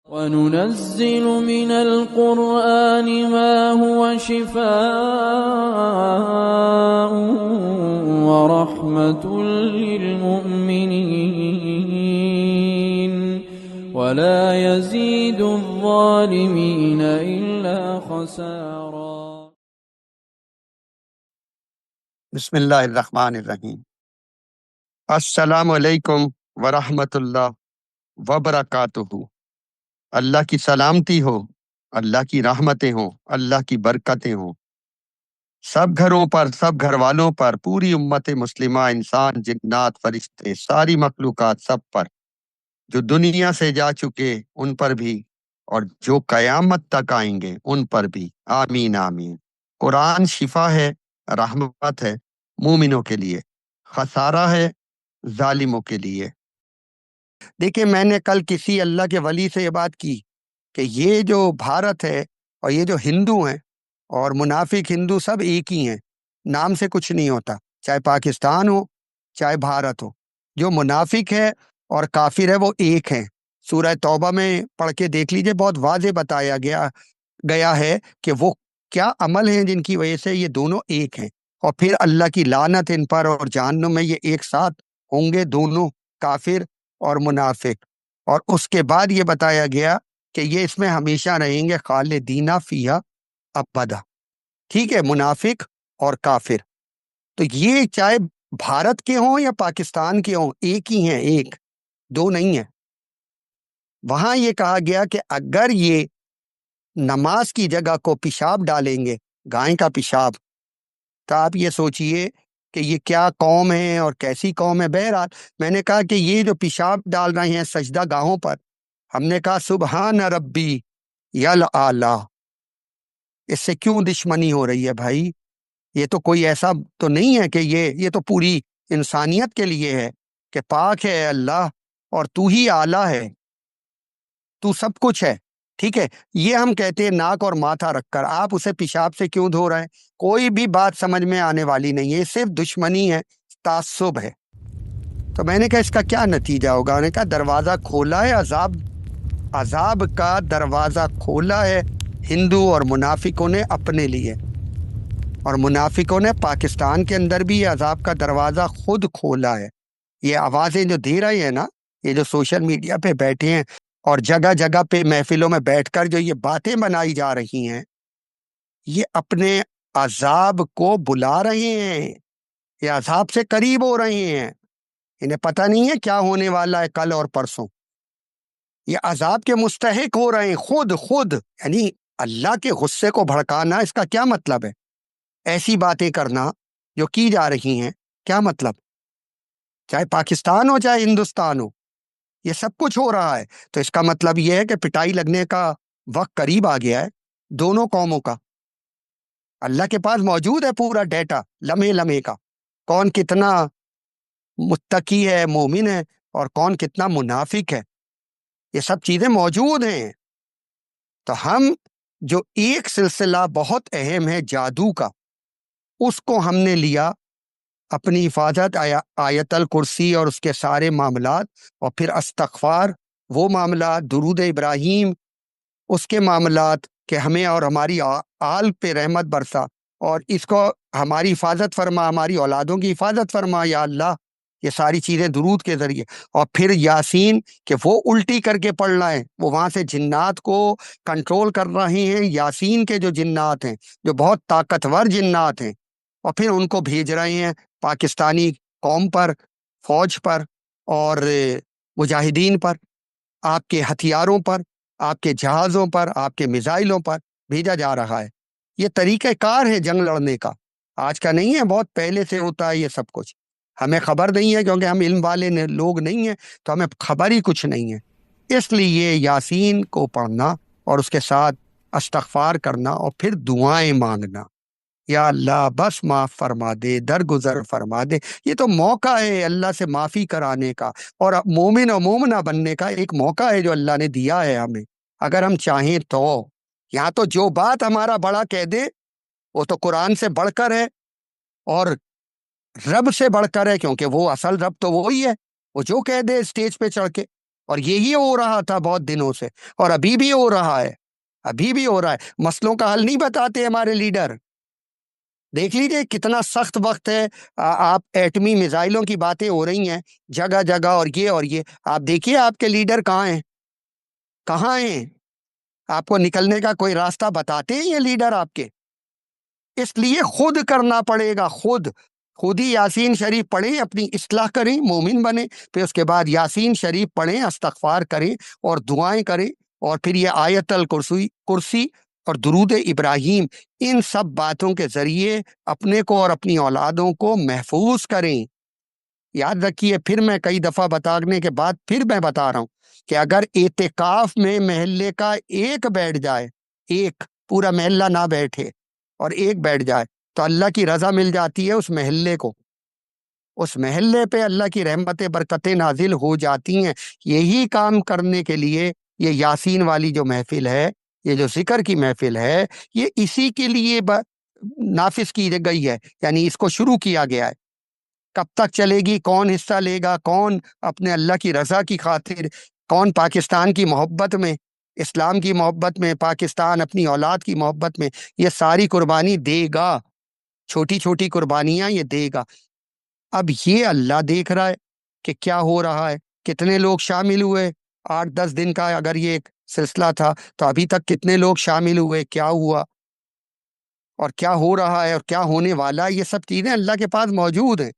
وَنُنَزِّلُ مِنَ الْقُرْآنِ مَا هُوَ شِفَاءٌ وَرَحْمَةٌ لِّلْمُؤْمِنِينَ وَلَا يَزِيدُ الظَّالِمِينَ إِلَّا خَسَارًا۔ بسم اللہ الرحمن الرحیم۔ السلام علیکم ورحمۃ اللہ وبرکاتہ۔ اللہ کی سلامتی ہو، اللہ کی رحمتیں ہوں، اللہ کی برکتیں ہوں سب گھروں پر، سب گھر والوں پر، پوری امت مسلمہ، انسان، جنات، فرشتے، ساری مخلوقات سب پر، جو دنیا سے جا چکے ان پر بھی اور جو قیامت تک آئیں گے ان پر بھی، آمین آمین۔ قرآن شفا ہے، رحمت ہے مومنوں کے لیے، خسارہ ہے ظالموں کے لیے۔ دیکھیں، میں نے کل کسی اللہ کے ولی سے یہ بات کی کہ یہ جو بھارت ہے اور یہ جو ہندو ہیں اور منافق ہندو سب ایک ہی ہیں، نام سے کچھ نہیں ہوتا، چاہے پاکستان ہو چاہے بھارت ہو۔ جو منافق ہے اور کافر ہے وہ ایک ہیں۔ سورہ توبہ میں پڑھ کے دیکھ لیجئے، بہت واضح بتایا گیا ہے کہ وہ کیا عمل ہیں جن کی وجہ سے یہ دونوں ایک ہیں، اور پھر اللہ کی لعنت ان پر، اور جہنم میں یہ ایک ساتھ ہوں گے دونوں، کافر اور منافق۔ اور اس کے بعد یہ بتایا گیا کہ یہ اس میں ہمیشہ رہیں گے، خالدین فیہا ابدا۔ ٹھیک ہے، منافق اور کافر تو یہ چاہے بھارت کے ہوں یا پاکستان کے ہوں، ایک ہی ہیں، ایک دو نہیں ہیں۔ وہاں یہ کہا گیا کہ اگر یہ نماز کی جگہ کو پیشاب ڈالیں گے، گائے کا پیشاب، تو آپ یہ سوچئے کہ یہ کیا قوم ہے اور کیسی قوم ہے۔ بہرحال میں نے کہا کہ یہ جو پیشاب ڈال رہے ہیں سجدہ گاہوں پر، ہم نے کہا سبحان ربی یلعلی، اس سے کیوں دشمنی ہو رہی ہے بھائی؟ یہ تو کوئی ایسا تو نہیں ہے کہ یہ تو پوری انسانیت کے لیے ہے کہ پاک ہے اللہ اور تو ہی اعلیٰ ہے، تو سب کچھ ہے۔ ٹھیک ہے، یہ ہم کہتے ہیں ناک اور ماتھا رکھ کر، آپ اسے پیشاب سے کیوں دھو رہے ہیں؟ کوئی بھی بات سمجھ میں آنے والی نہیں ہے، صرف دشمنی ہے، تعصب ہے۔ تو میں نے کہا اس کا کیا نتیجہ ہوگا؟ انہوں نے کہا دروازہ کھولا ہے، عذاب کا دروازہ کھولا ہے ہندو اور منافقوں نے اپنے لیے، اور منافقوں نے پاکستان کے اندر بھی یہ عذاب کا دروازہ خود کھولا ہے۔ یہ آوازیں جو دے رہے ہیں نا، یہ جو سوشل میڈیا پہ بیٹھے ہیں اور جگہ جگہ پہ محفلوں میں بیٹھ کر جو یہ باتیں بنائی جا رہی ہیں، یہ اپنے عذاب کو بلا رہے ہیں، یہ عذاب سے قریب ہو رہے ہیں۔ انہیں پتہ نہیں ہے کیا ہونے والا ہے کل اور پرسوں، یہ عذاب کے مستحق ہو رہے ہیں خود یعنی اللہ کے غصے کو بھڑکانا، اس کا کیا مطلب ہے؟ ایسی باتیں کرنا جو کی جا رہی ہیں، کیا مطلب؟ چاہے پاکستان ہو چاہے ہندوستان ہو، یہ سب کچھ ہو رہا ہے، تو اس کا مطلب یہ ہے کہ پٹائی لگنے کا وقت قریب آ گیا ہے دونوں قوموں کا۔ اللہ کے پاس موجود ہے پورا ڈیٹا لمحے لمحے کا، کون کتنا متقی ہے، مومن ہے، اور کون کتنا منافق ہے، یہ سب چیزیں موجود ہیں۔ تو ہم جو ایک سلسلہ بہت اہم ہے جادو کا، اس کو ہم نے لیا اپنی حفاظت، آیت الکرسی اور اس کے سارے معاملات، اور پھر استغفار وہ معاملات، درود ابراہیم اس کے معاملات کہ ہمیں اور ہماری آل پہ رحمت برسا، اور اس کو ہماری حفاظت فرما، ہماری اولادوں کی حفاظت فرما یا اللہ، یہ ساری چیزیں درود کے ذریعے۔ اور پھر یاسین کہ وہ الٹی کر کے پڑھ رہے ہیں، وہ وہاں سے جنات کو کنٹرول کر رہے ہیں، یاسین کے جو جنات ہیں، جو بہت طاقتور جنات ہیں، اور پھر ان کو بھیج رہے ہیں پاکستانی قوم پر، فوج پر اور مجاہدین پر، آپ کے ہتھیاروں پر، آپ کے جہازوں پر، آپ کے میزائلوں پر بھیجا جا رہا ہے۔ یہ طریقہ کار ہے جنگ لڑنے کا، آج کا نہیں ہے، بہت پہلے سے ہوتا ہے یہ سب کچھ، ہمیں خبر نہیں ہے کیونکہ ہم علم والے لوگ نہیں ہیں، تو ہمیں خبر ہی کچھ نہیں ہے۔ اس لیے یاسین کو پڑھنا اور اس کے ساتھ استغفار کرنا اور پھر دعائیں مانگنا، یا اللہ بس معاف فرما دے، درگزر فرما دے۔ یہ تو موقع ہے اللہ سے معافی کرانے کا، اور مومن و مومنہ بننے کا ایک موقع ہے جو اللہ نے دیا ہے ہمیں، اگر ہم چاہیں تو۔ یہاں تو جو بات ہمارا بڑا کہہ دے وہ تو قرآن سے بڑھ کر ہے اور رب سے بڑھ کر ہے، کیونکہ وہ اصل رب تو وہی ہے، وہ جو کہہ دے اسٹیج پہ چڑھ کے اور یہی ہو رہا تھا بہت دنوں سے، اور ابھی بھی ہو رہا ہے، ابھی بھی ہو رہا ہے۔ مسئلوں کا حل نہیں بتاتے ہمارے لیڈر۔ دیکھ لیجئے کتنا سخت وقت ہے، آپ ایٹمی میزائلوں کی باتیں ہو رہی ہیں جگہ جگہ، اور یہ آپ دیکھیے آپ کے لیڈر کہاں ہیں، کہاں ہیں؟ آپ کو نکلنے کا کوئی راستہ بتاتے ہیں یہ لیڈر آپ کے؟ اس لیے خود کرنا پڑے گا، خود ہی یاسین شریف پڑھیں، اپنی اصلاح کریں، مومن بنیں، پھر اس کے بعد یاسین شریف پڑھیں، استغفار کریں اور دعائیں کریں، اور پھر یہ آیت کرسی اور درود ابراہیم، ان سب باتوں کے ذریعے اپنے کو اور اپنی اولادوں کو محفوظ کریں۔ یاد رکھیے، پھر میں کئی دفعہ بتانے کے بعد پھر میں بتا رہا ہوں کہ اگر اعتکاف میں محلے کا ایک بیٹھ جائے، ایک، پورا محلہ نہ بیٹھے اور ایک بیٹھ جائے، تو اللہ کی رضا مل جاتی ہے اس محلے کو، اس محلے پہ اللہ کی رحمتیں برکتیں نازل ہو جاتی ہیں۔ یہی کام کرنے کے لیے یہ یاسین والی جو محفل ہے، یہ جو ذکر کی محفل ہے، یہ اسی کے لیے نافذ کی گئی ہے، یعنی اس کو شروع کیا گیا ہے۔ کب تک چلے گی، کون حصہ لے گا، کون اپنے اللہ کی رضا کی خاطر، کون پاکستان کی محبت میں، اسلام کی محبت میں، پاکستان اپنی اولاد کی محبت میں یہ ساری قربانی دے گا، چھوٹی چھوٹی قربانیاں یہ دے گا۔ اب یہ اللہ دیکھ رہا ہے کہ کیا ہو رہا ہے، کتنے لوگ شامل ہوئے۔ 8-10 دن کا اگر یہ ایک سلسلہ تھا تو ابھی تک کتنے لوگ شامل ہوئے، کیا ہوا اور کیا ہو رہا ہے اور کیا ہونے والا ہے، یہ سب چیزیں اللہ کے پاس موجود ہیں۔